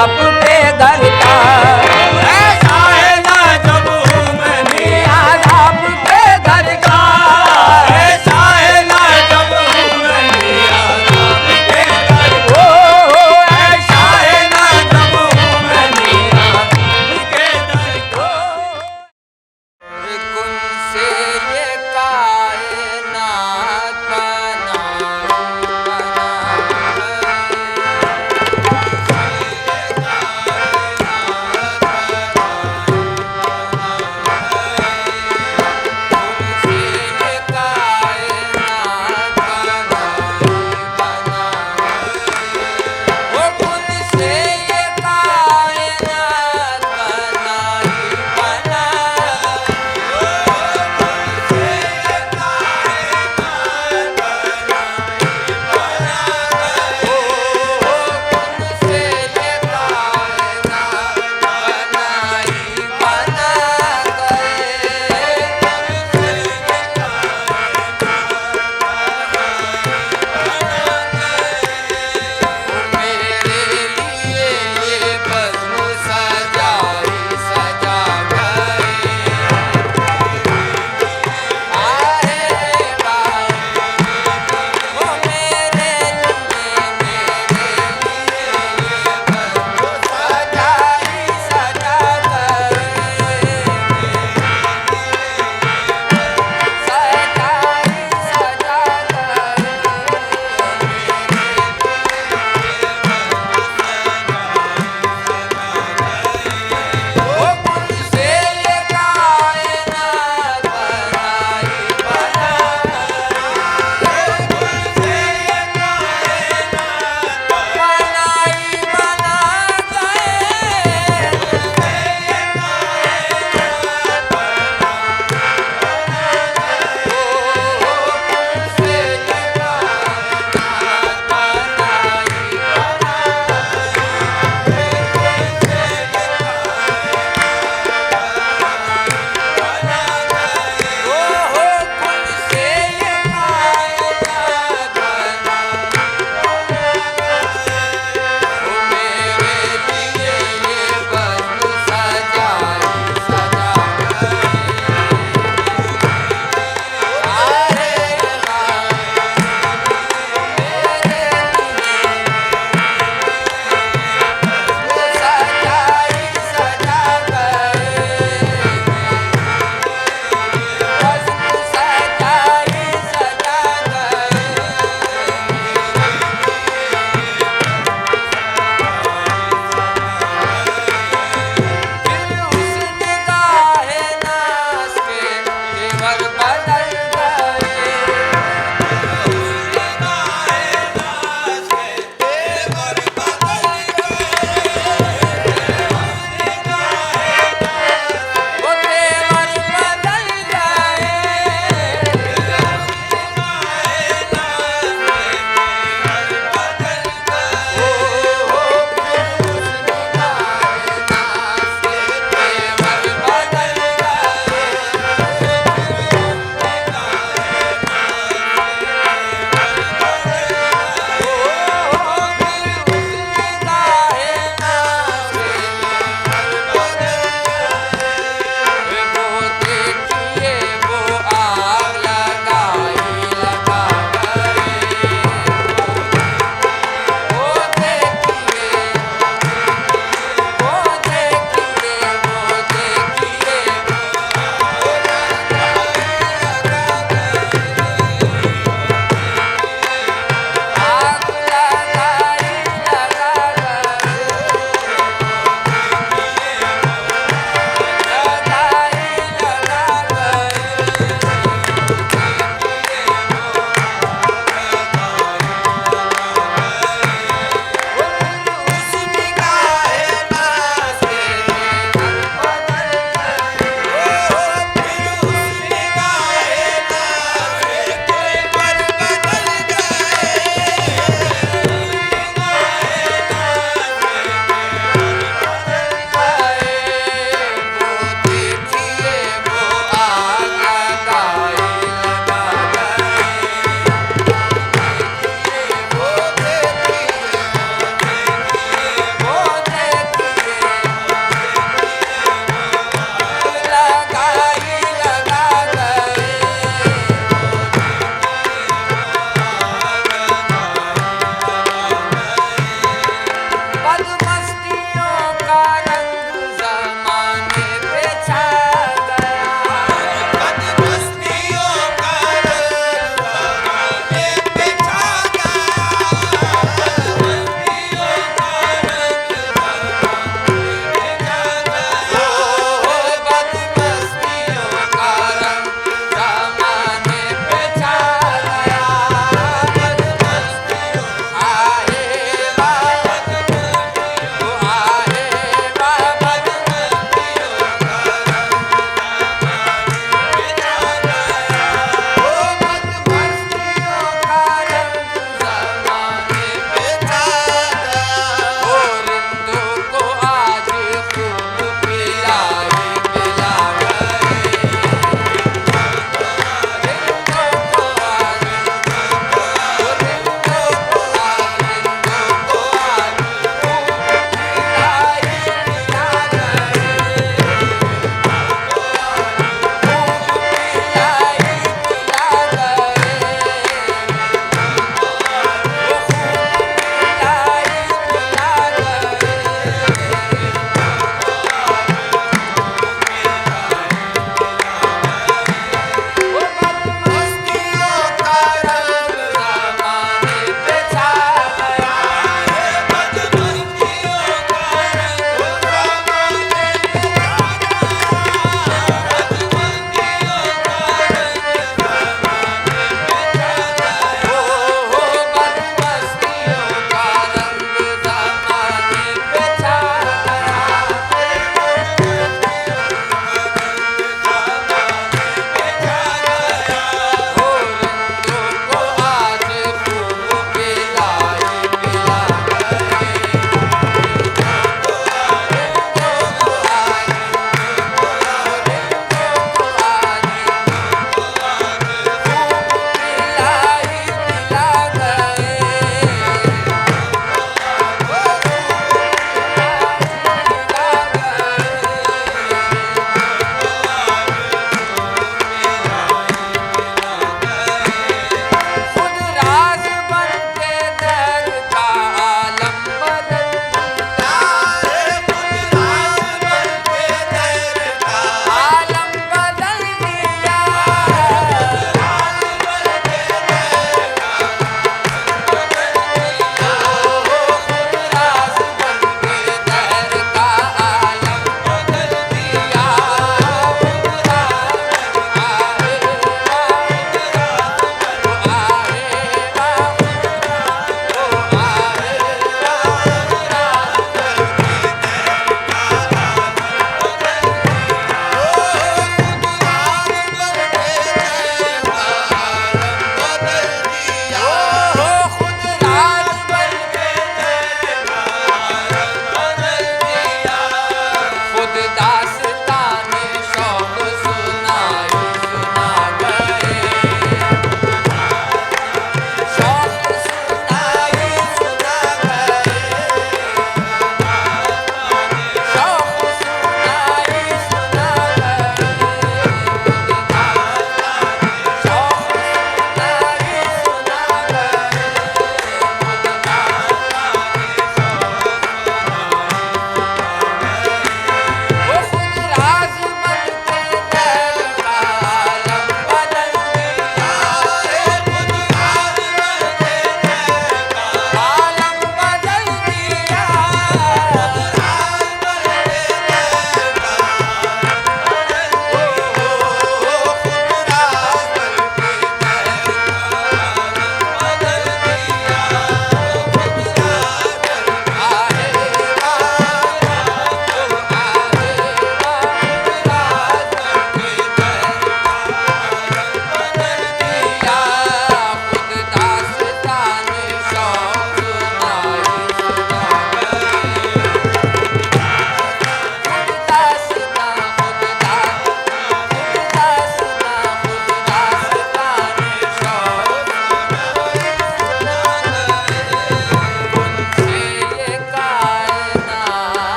आपके घर का ऐसा है ना जब मैं मियां आपके घर का ऐसा है ना जब मैं मियां आपके घर का ऐसा है ना जब मैं मियां आपके घर को कुन से ये कायनात बना बना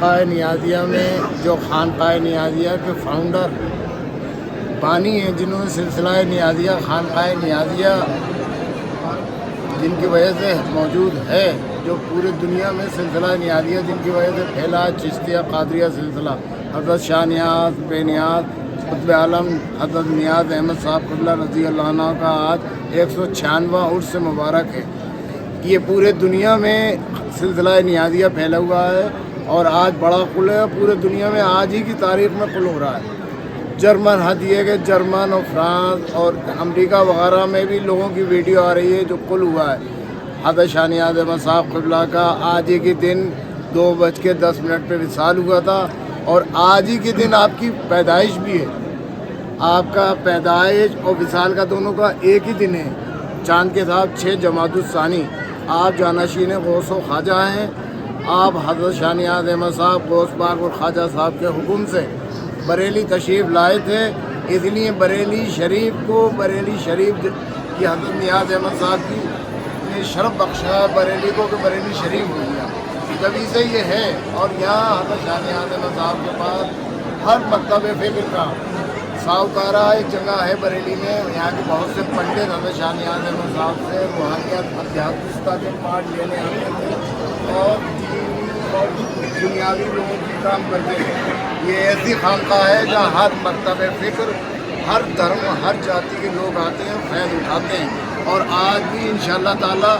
खानकाह नियाज़िया में जो खानकाह नियाज़िया के फाउंडर बानी हैं, जिन्होंने सिलसिला नियाज़िया खानकाह नियाज़िया जिनकी वजह से मौजूद है, जो पूरे दुनिया में सिलसिला नियाज़िया जिनकी वजह से फैला, चिश्तिया कादरिया सिलसिला, हज़रत शाह नियाज़ बेनियाज़ कुतुब आलम हज़रत नियाज़ अहमद साहब क़िबला रज़ी अल्लाह अन्हु का आज 196वां उर्स मुबारक है। ये पूरे दुनिया में सिलसिला नियाज़िया फैला हुआ है और आज बड़ा कुल है। पूरे दुनिया में आज ही की तारीख़ में कुल हो रहा है। जर्मन हद ये कि जर्मन और फ्रांस और अमेरिका वगैरह में भी लोगों की वीडियो आ रही है जो कुल हुआ है। हज़रत शाह नियाज़ अहमद साहब क़िबला का आज ही के दिन 2:10 पे विसाल हुआ था और आज ही के दिन आपकी पैदाइश भी है। आपका पैदाइश और विसाल का दोनों का एक ही दिन है। चाँद के साथ 6 जमादुस्सानी आप जानशीन गौस व ख्वाजा हैं। आप हज़रत शाह नियाज़ अहमद साहब गौस पाक और ख्वाजा साहब के हुक्म से बरेली तशरीफ़ लाए थे, इसलिए बरेली शरीफ को बरेली शरीफ की हज़रत नियाज़ अहमद साहब की ने शरफ़ बख्शा बरेली को कि बरेली शरीफ हो गया, तभी से ये है। और यहाँ हज़रत शाह नियाज़ अहमद साहब के पास हर मकतब फ़िक्र का साहूकारा एक जगह है बरेली में। यहाँ के बहुत से पंडित हज़रत शाह नियाज़ अहमद साहब से रूहानियत अध्यात्मिकता के पाठ लेने आते थे और दीनी और दुनियावी लोगों की काम करते हैं। ये ऐसी खानकाह है जहाँ हर मकतब फ़िक्र, हर धर्म, हर जाति के लोग आते हैं, फैज़ उठाते हैं और आज भी इंशाअल्लाह ताला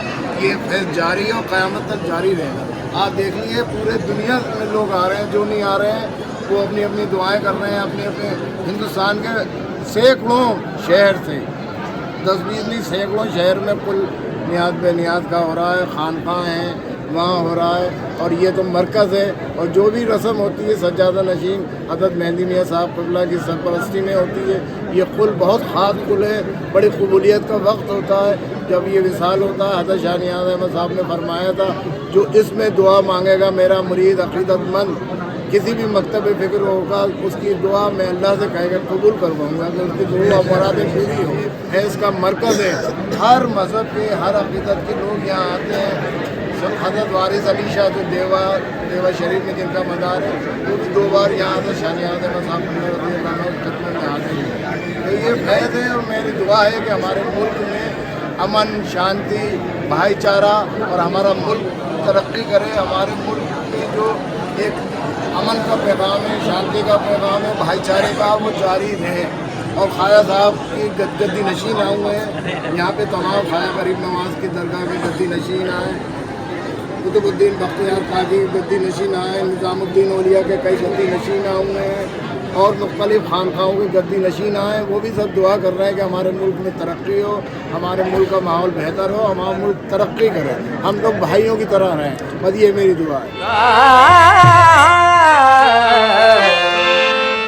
ये फैज़ जारी है और क़यामत तक जारी रहेगा। आप देख लीजिए पूरे दुनिया में लोग आ रहे हैं, जो नहीं आ रहे हैं वो अपनी अपनी दुआएं कर रहे हैं। अपने अपने हिंदुस्तान के सैकड़ों शहर से 10-20 नहीं सैकड़ों शहर में कुल नियाज़ बेनियाज़ का हो रहा है, खानकाह हैं वहाँ हो रहा है और ये तो मरकज़ है। और जो भी रस्म होती है सज्जादा नशीन हज़रत मेहंदी मियाँ साहब क़िबला की सरपरस्ती में होती है। ये कुल बहुत ख़ास कुल है, बड़ी कबूलियत का वक्त होता है जब ये विसाल होता है। हज़रत शाह नियाज़ अहमद साहब ने फरमाया था, जो इसमें दुआ मांगेगा मेरा मुरीद अक़ीदतमंद, किसी भी मकतब फ़िक्र होगा उसकी दुआ मैं अल्लाह से कहेगा कबूल करवाऊँगा कि उसकी दुआ मुरादें पूरी हो। है इसका मरकज़ है, हर मज़हब के हर अक़ीदत के लोग यहाँ आते हैं। हज़रत वारिस अली शाह जो देवा शरीफ में जिनका मज़ार है, वो भी 2 बार यहाँ से शाह नियाज़ अहमद साहब खिदमत में आते हैं। तो ये फैज़ है और मेरी दुआ है कि हमारे मुल्क में अमन, शांति, भाईचारा और हमारा मुल्क तरक्की करे। हमारे मुल्क में जो एक अमन का पैगाम है, शांति का पैगाम है, भाईचारे का, वो जारी रहे। और ख्वाजा साहब की गद्दी नशीन आए हुए हैं यहाँ पे, तमाम ख्वाजा गरीब नवाज़ की दरगाह के गद्दी नशीन आए, कुतुबुद्दीन बख्तियार काजी गद्दी नशीन आए, निज़ामुद्दीन औलिया के कई गद्दी नशीन आए हुए हैं और मुख्तलिफ़ खानखाओं के गद्दी नशीन आए। वो भी सब दुआ कर रहे हैं कि हमारे मुल्क में तरक्की हो, हमारे मुल्क का माहौल बेहतर हो, हमारा मुल्क तरक्की करे, हम लोग भाइयों की तरह रहें। बस ये मेरी दुआ है।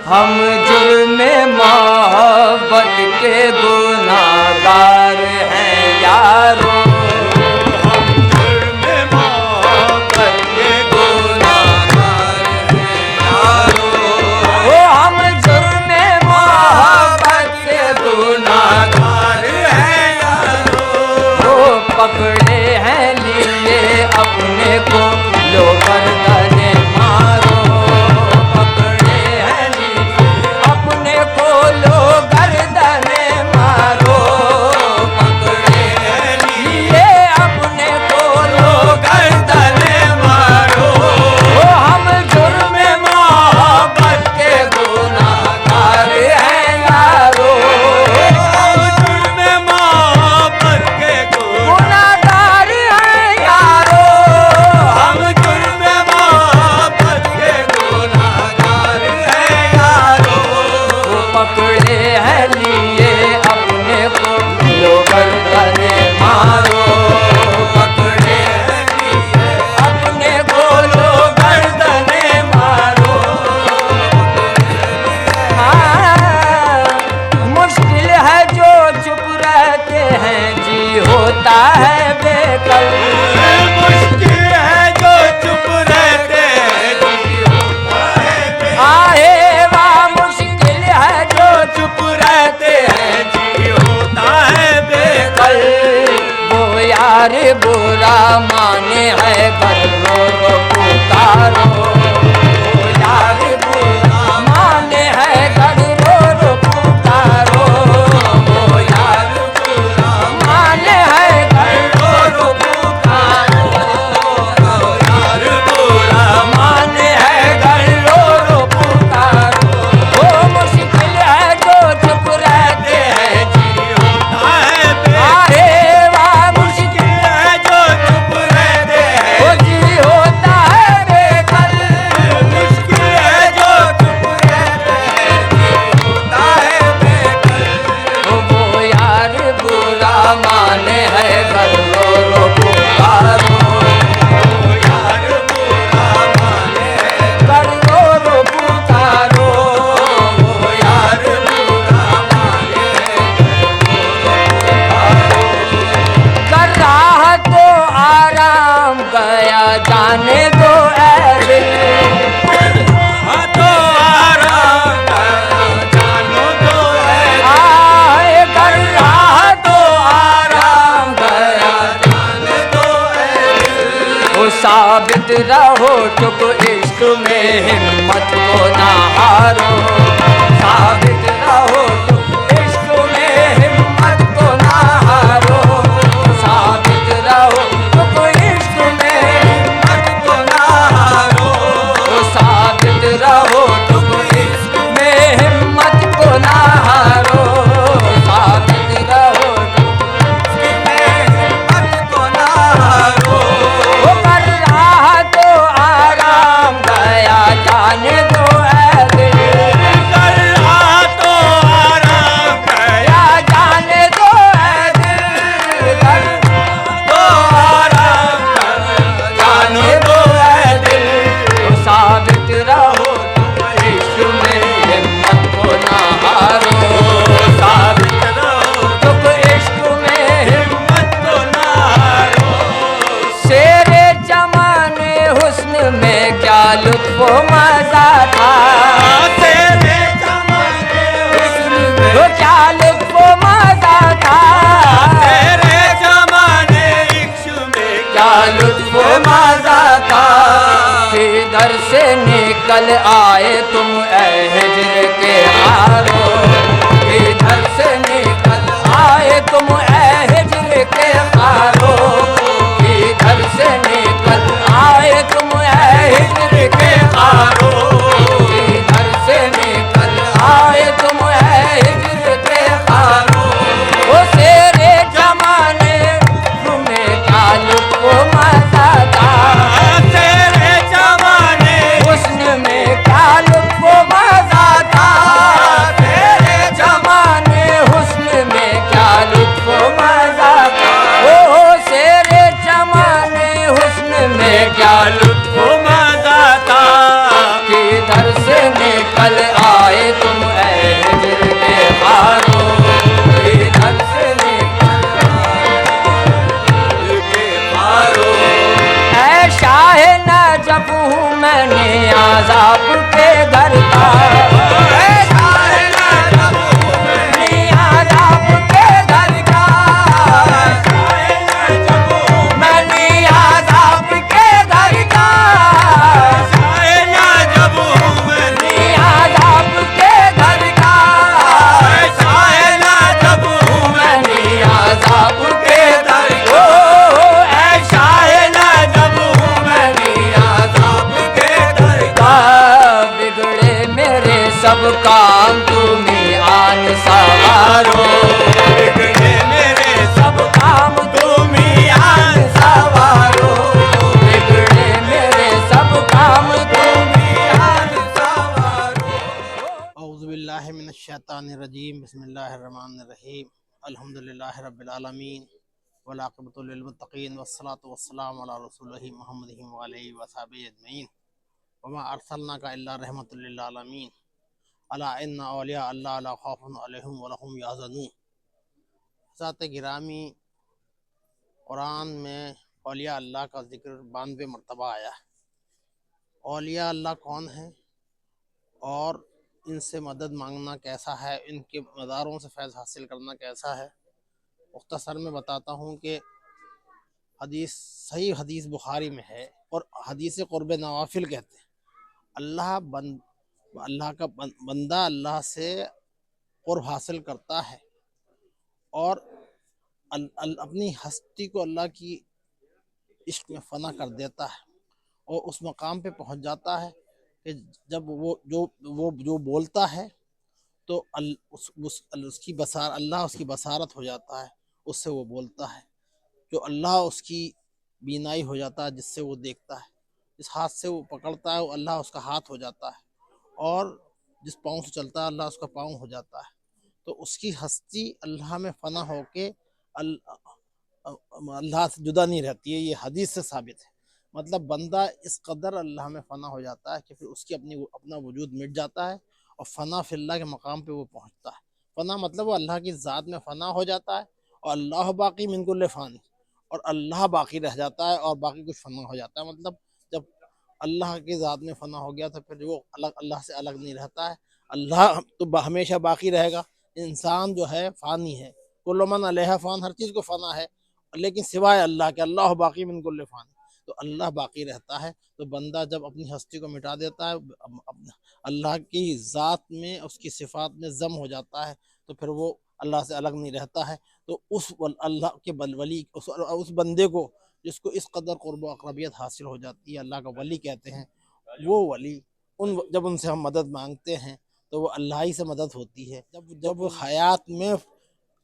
हम जुर्मे मोहब्बत के गुनाहगार हैं यारो, हम जुर्मे मोहब्बत के गुनाहगार हैं यारो, ओ हम जुर्मे मोहब्बत के गुनाहगार हैं यारो, ओ पकड़े हैं लिए अपने को लो गर्दने मारो, होता है बेकल, मुश्किल है जो चुप रहते हैं, आहे वाह मुश्किल है जो चुप रहते हैं, जी होता है बेकल, वो यार बुरा माने है कर रो पुकारो। साबित रहो चुप इश्क में हिम्मत को ना हारो, साबित रहो चुप इश्क में हिम्मत को ना हारो, साबित रहो चुप इश्क में हिम्मत को ना हारो, साबित रहो चुप इश्क में हिम्मत को ना हारो, साबित रहो चुप इश्क में हिम्मत को ना हारो। वो कर रहा तो आराम गया जाने दो ऐ दिल, कर रहा तो आराम गया जाने दो ऐ दिल, कर तो आराम जाने दो ऐ दिल, तो साबित रहो तुम इश्क में हिम्मत को ना हारो, साबित रहो तुम इश्क में हिम्मत को ना हारो। शेरे जमाने हुस्न में क्या लुत्फ मजा था, शेरे जमाने हुस्न में वो क्या लुत्फ मजा था, शेरे जमाने इश्क में क्या लुत्फ मजा था। किधर से निकल आए तुम ऐ हिज्र के हारो, किधर से निकल आए तुम ऐ हिज्र के हारो, किधर से निकल आए तुम ऐ हिज्र के हारो, किधर से निकल आए तुम ऐ हिज्र के हारो। ओ शेरे जमाने तुम्हें क्या लुत्फ मजा था, शेरे जमाने हुस्न में क्या लुत्फ मजा था, तेरे जमाने हुस्न में क्या लुत्फ मजा था, ओ शेरे जमाने हुस्न में क्या लुत्फ मजा था। किधर से निकल आए तुम ऐ हिज्र के हारो, किधर से निकल आए के हारो। ऐ शाह नजफ हूँ मैंने आज़ाब के घर का, ऐ शाह नजफ हूँ मैंने आज़ाब के घर का, शाह नजफ हूँ मैंने आज़ाब के घर का, शाह नजफ हूँ मैंने आज़ाब के घर का, शाह नजफ हूँ मैंने आज़ाब के घर का, ऐ शाह नजफ हूँ मैंने आज़ाब के घर का। बिगड़े मेरे सब काम तुम्ही आन सवारो, बिगड़े मेरे सब काम तुम्ही आन सवारो, बिगड़े मेरे सब काम तुम्ही आन सवारो। औज़ुबिल्लाहि मिनश्शैतानिर्रजीम बिस्मिल्लाहिर्रहमानिर्रहीम अल्हम्दुलिल्लाहि रब्बिल आलमीन वल आक़िबतु लिल मुत्तक़ीन वस्सलातु वस्सलामु अला रसूलिहि मुहम्मदिन व आलिहि व सहबिहि अजमईन वमा अरसलनाका इल्ला रहमतुल लिल आलमीन अला इन्ना औलिया अल्लाह ला खौफुन अलैहिम व लहुम यहज़नून। हज़रत गिरामी कुरान में औलिया अल्लाह का जिक्र 92 मरतबा आया है। औलिया अल्लाह कौन है और इनसे मदद मांगना कैसा है, इनके मज़ारों से फैज़ हासिल करना कैसा है, मुख्तसर में बताता हूँ कि हदीस सही हदीस बुखारी में है और हदीस क़ुर्ब नवाफिल कहते हैं। अल्लाह का बंदा अल्लाह से क़ुर्ब हासिल करता है और अपनी हस्ती को अल्लाह की इश्क में फ़ना कर देता है और उस मकाम पे पहुँच जाता है कि जब वो बोलता है तो उसकी अल्लाह उसकी बसारत हो जाता है, उससे वो बोलता है। जो अल्लाह उसकी बीनाई हो जाता है, जिससे वो देखता है। जिस हाथ से वो पकड़ता है वो अल्लाह उसका हाथ हो जाता है और जिस पाँव से चलता है अल्लाह उसका पाँव हो जाता है। तो उसकी हस्ती अल्लाह में फ़ना होके अल्लाह से जुदा नहीं रहती है। ये हदीस से साबित है। मतलब बंदा इस कदर अल्लाह में फ़ना हो जाता है कि फिर उसकी अपना वजूद मिट जाता है और फ़ना फिल्लाह के मकाम पे वो पहुंचता है। फ़ना मतलब वो अल्लाह की ज़ात में फ़ना हो जाता है और अल्लाह बाकी मिन कुल्ल फ़ानी, और अल्लाह बाकी रह जाता है और बाकी कुछ फ़ना हो जाता है। मतलब जब अल्लाह की ज़ात में फ़ना हो गया तो फिर वो अल्लाह से अलग नहीं रहता है। अल्लाह तो हमेशा बाकी रहेगा। इंसान जो है फ़ानी है, कुल्लु मन अलैहा फ़ान, हर चीज़ को फ़ना है, लेकिन सिवाय अल्लाह के, अल्लाह बाकी मिन कुल्ल फ़ानी। तो अल्लाह बाकी रहता है। तो बंदा जब अपनी हस्ती को मिटा देता है, अल्लाह की ज़ात में, उसकी सिफ़ात में ज़म हो जाता है, तो फिर वो अल्लाह से अलग नहीं रहता है। तो अल्लाह के वली उस बंदे को जिसको इस कदर क़ुर्ब व अक़रबियत हासिल हो जाती है, अल्लाह का वली कहते हैं। वो वली जब उनसे हम मदद मांगते हैं तो वो अल्लाह ही से मदद होती है। जब वो हयात में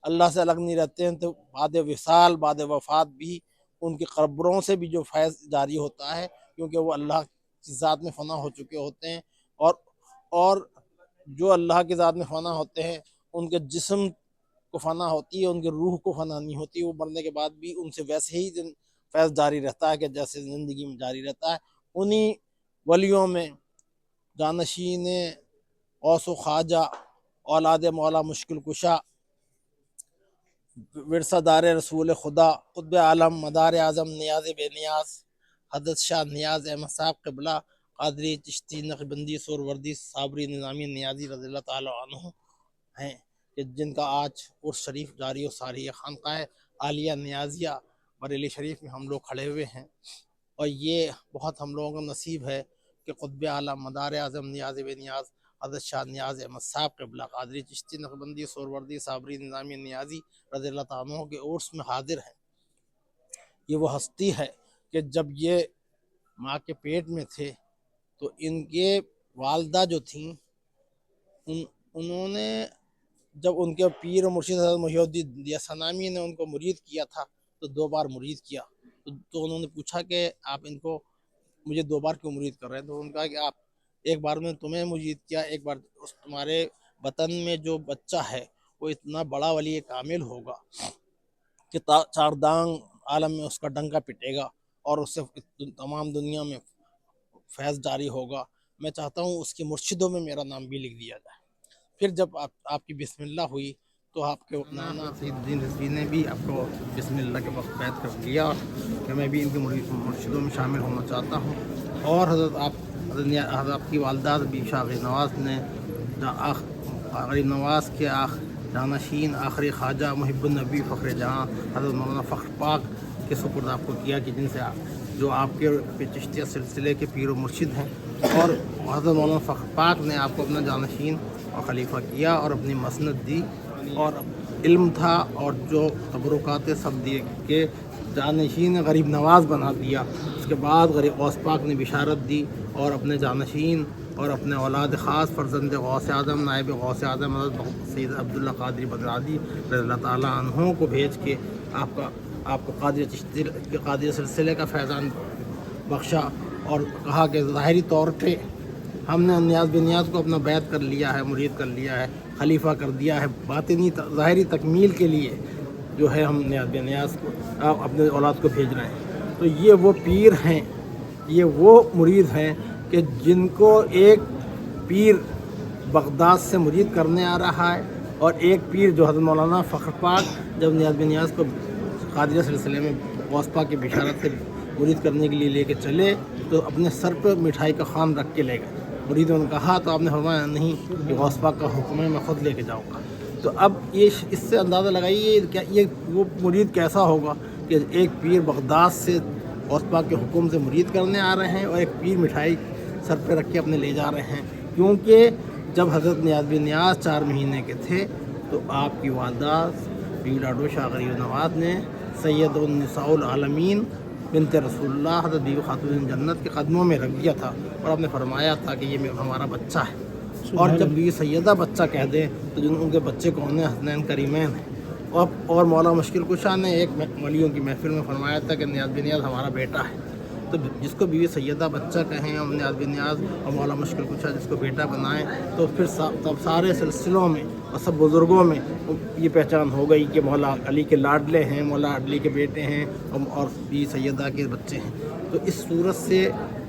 अल्लाह से अलग नहीं रहते हैं, तो बाद विसाल, बाद वफ़ात भी उनकी कब्रों से भी जो फैज़ जारी होता है, क्योंकि वो अल्लाह की ज़ात में फ़ना हो चुके होते हैं। और जो अल्लाह की ज़ात में फ़ना होते हैं, उनके जिस्म को फ़ना होती है, उनकी रूह को फ़ना नहीं होती। वो मरने के बाद भी उनसे वैसे ही फैज़ जारी रहता है कि जैसे ज़िंदगी में जारी रहता है। उन्हीं वलियों में जानशीन गौस व ख्वाजा, औलाद मौला मुश्किल कुशा, विरसादार रसूल खुदा, क़ुत्ब आलम, मदार आज़म, नियाज़ बेनियाज़, हज़रत शाह नियाज़ अहमद साहब क़िबला, क़ादरी, चिश्ती, नक्शबंदी, सोहरवर्दी, साबरी, निज़ामी, नियाज़ी रज़ियल्लाहु ताला अन्हु हैं, कि जिनका आज उर्स शरीफ जारी और सारी खानक़ाह आलिया नियाज़िया बरेली शरीफ में हम लोग खड़े हुए हैं। और ये बहुत हम लोगों का नसीब है कि क़ुत्ब आलम, मदार आज़म, नियाज़ बेनियाज़, हज़रत शाह नियाज़ अहमद साहब क़िबला, क़ादरी, चिश्ती, नक्शबंदी, सोहरवर्दी, साबरी, निज़ामी, नियाज़ी रज़ियल्लाहु ताला अन्हु के उर्स में हाजिर हैं। ये वो हस्ती है कि जब ये माँ के पेट में थे तो इनके वालदा जो थीं, उन्होंने जब उनके पीर और मुर्शिद हज़रत मुहिउद्दीन यसनामी ने उनको मुरीद किया था, तो 2 बार मुरीद किया। तो उन्होंने पूछा कि आप इनको मुझे 2 बार क्यों मुरीद कर रहे हैं? तो उन्होंने कहा कि आप एक बार में तुम्हें मुरीद किया, एक बार तुम्हारे वतन में जो बच्चा है वो इतना बड़ा वली कामिल होगा कि चारदांग आलम में उसका डंका पिटेगा और उससे तमाम दुनिया में फैज़ जारी होगा। मैं चाहता हूँ उसके मुर्शिदों में मेरा नाम भी लिख दिया जाए। फिर जब आपकी बिस्मिल्लाह हुई तो आपके नाना सईदुद्दीन रिज़वी ने भी आपको बिस्मिल्लाह के वक्त बैत कर लिया कि मैं भी इनके मुर्शिदों में शामिल होना चाहता हूँ। और हज़रत आपकी वालदा भी शाह गरीब नवाज़ ने गरीब नवाज़ के जानशीन आखिरी ख्वाजा मुहिब्बुन-नबी फ़ख्र जहाँ हज़रत मौलाना फ़ख्र पाक के सुपुर्द आपको किया, कि जिनसे जो आपके चिश्तिया सिलसिले के पीर व मुर्शिद हैं। और हज़रत मौलाना फ़ख्र पाक ने आपको अपना जानशीन और खलीफा किया और अपनी मसनद दी और इल्म था और जो तबरुकात सब दिए के जानशीन गरीब नवाज़ बना दिया। उसके बाद गरीब गौस पाक ने बिशारत दी और अपने जानशीन और अपने औलाद ख़ास फ़र्ज़ंद गौस आज़म, नायब गौस आज़म हज़रत सैयद अब्दुल्ला क़ादरी बगदादी रज़ियल्लाहु ताला अन्हु को भेज के आपको क़ादरी सिलसिले का फैज़ान बख्शा और कहा कि ज़ाहिरी तौर पे हमने नियाज़ बिनियाज़ को अपना बैत कर लिया है, मुरीद कर लिया है, खलीफा कर दिया है। बातिनी ज़ाहिरी तकमील के लिए जो है हम नियाज़ बिनियाज़ को अपने औलाद को भेज रहे हैं। तो ये वो पीर हैं, ये वो मुरीद हैं कि जिनको एक पीर बगदाद से मुरीद करने आ रहा है और एक पीर जो हज़रत मौलाना फ़ख्र पाक जब नियाज़ बिनियाज़ को क़ादरिया सिलसिले में गौस पाक की बिशारत से मुरीद करने के लिए लेके चले तो अपने सर पर मिठाई का खान रख के ले गए। मुरीदों ने कहा तो आपने फरमाया नहीं, कि गौस पाक का हुक्म है, मैं ख़ुद लेके जाऊँगा। तो अब ये इससे अंदाज़ा लगाइए क्या ये वो मुरीद कैसा होगा कि एक पीर बगदाद से गौस पाक के हुक्म से मुरीद करने आ रहे हैं और एक पीर मिठाई सर पे रख के अपने ले जा रहे हैं। क्योंकि जब हज़रत नियाज़ बिन नियाज़ 4 महीने के थे तो आपकी वालदा पीर लाडो शाह गरीब नवाज़ ने सैयदुन निसाउल आलमीन बिनते रसूलुल्लाह हज़रत बीवी खातून जन्नत के कदमों में रख दिया था और आपने फरमाया था कि ये हमारा बच्चा है। और जब बीवी सैयदा बच्चा कह दें तो जिन उनके बच्चे कौन है, हसनैन करीमैन हैं। और मौला मुश्किल कुशा ने एक वलियों की महफिल में फरमाया था कि नियाज़ बिन नियाज़ हमारा बेटा है। तो जिसको बीवी सैयदा बच्चा कहें और नियाज़ बिन नियाज़ और मौला मुश्किल कुशा जिसको बेटा बनाएं, तो फिर तब सारे सिलसिलों में और सब बुज़ुर्गों में ये पहचान हो गई कि मौला अली के लाडले हैं, मौला अली के बेटे हैं और बीवी सैयदा के बच्चे हैं। तो इस सूरत से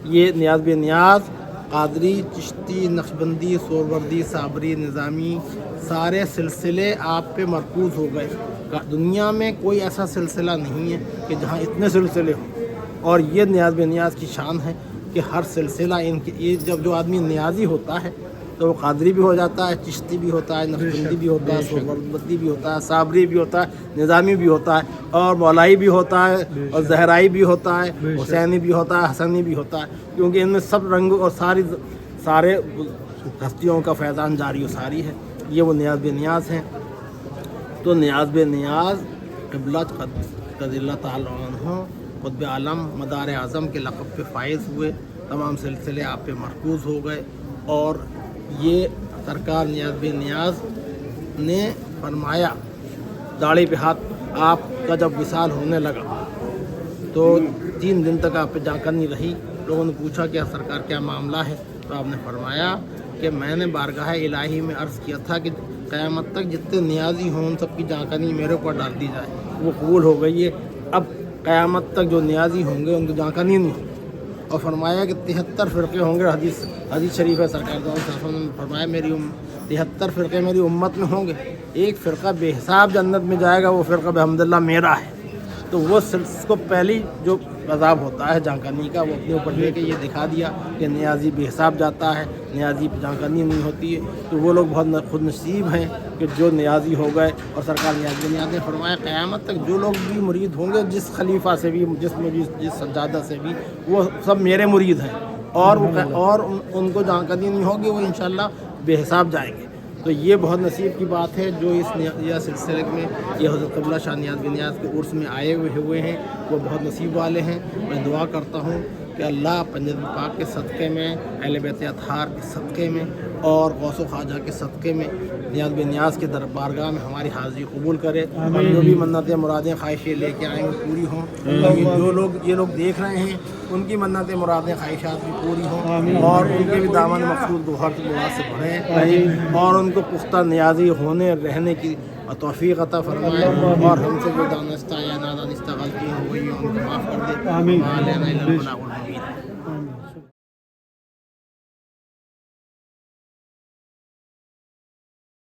ये नियाज़ बिन नियाज़, क़ादरी, चिश्ती, नक्शबंदी, सोहरवर्दी, साबरी, निज़ामी सारे सिलसिले आप पे मरकूज़ हो गए। दुनिया में कोई ऐसा सिलसिला नहीं है कि जहाँ इतने सिलसिले हों। और ये नियाज़ बिन नियाज़ की शान है कि हर सिलसिला इनके, ये जब जो आदमी नियाज़ी होता है तो वो कादरी भी हो जाता है, चिश्ती भी होता है, नक्शबंदी भी होता है, सोहरवर्दी भी होता है, साबरी भी होता है, निज़ामी भी होता है, और मौलाई भी होता है, और जहराई भी होता है, हुसैनी भी होता है, हसनी भी होता है, क्योंकि इनमें सब रंग और सारे हस्तियों का फैज़ान जारी व सारी है। ये वो नियाज़ बे नियाज़ हैं। तो नियाज़ बे नियाज़ क़िबला रज़ियल्लाहु ताला अन्हु क़ुत्ब आलम मदार आज़म के लक़ब पे फाइज़ हुए, तमाम सिलसिले आप पे मरकूज़ हो गए। और ये सरकार नियाज़ बे नियाज़ ने फरमाया, दाढ़ी पे हाथ आपका जब विसाल होने लगा तो 3 दिन तक आप पे जांकनी रही। लोगों ने पूछा कि सरकार क्या मामला है, तो आपने फरमाया कि मैंने बारगाह इलाही में अर्ज़ किया था कि क़यामत तक जितने नियाजी हों उन सबकी जांकनी मेरे ऊपर डाल दी जाए। वो कबूल हो गई है। अब क़यामत तक जो नियाजी होंगे उनकी जांकनी नहीं होगी। और फरमाया कि 73 फ़िरक़े होंगे। हदीस शरीफ है, सरकार ने फरमाया मेरी 73 फ़िरक़े मेरी उम्मत में होंगे, एक फ़िरक़ा बेहिसाब जन्नत में जाएगा, वो फ़िरक़ा बिहम्दिल्लाह मेरा है। तो वो को पहली जो अज़ाब होता है जांकनी का, वो अपने ऊपर लेके ये दिखा दिया कि नियाजी बेहिसाब जाता है, नियाजी पे जांकनी नहीं होती है। तो वो लोग बहुत खुद नसीब हैं कि जो नियाजी हो गए। और सरकार नियाज ने फरमाया क़यामत तक जो लोग भी मुरीद होंगे, जिस खलीफा से भी, जिस सज्जादा से भी, वो सब मेरे मुरीद हैं। और उनको जांकनी नहीं होगी, वो इंशाअल्लाह बेहिसाब जाएंगे। तो ये बहुत नसीब की बात है जो इस सिलसिले में ये हज़रत क़िबला शाह नियाज़ बिन नियाज़ के उर्स में आए हुए हैं, वो बहुत नसीब वाले हैं। मैं दुआ करता हूँ कि अल्लाह पंजब पाक के सदक़े में, अहले बैत अतहार के सदक़े में और गौस ख्वाजा के सदक़े में नियाज़ बिन नियाज़ के दरबारगाह में हमारी हाज़िरी कबूल करे। और जो भी मन्नतें मुरादें ख्वाहिशें लेके आएँ वो पूरी हों। जो ये लोग देख रहे हैं उनकी मन्नतें मुरादें ख्वाहिशात भी पूरी हों, और उनके भी दामन मक़सूद दुआ से बढ़ें, और उनको पुख्ता नियाज़ी होने रहने की तौफ़ीक़ अता फ़रमाए। और हमसे जो दानिस्ता या नादानिस्ता गलतियाँ हुई हैं उनको माफ़ कर दे।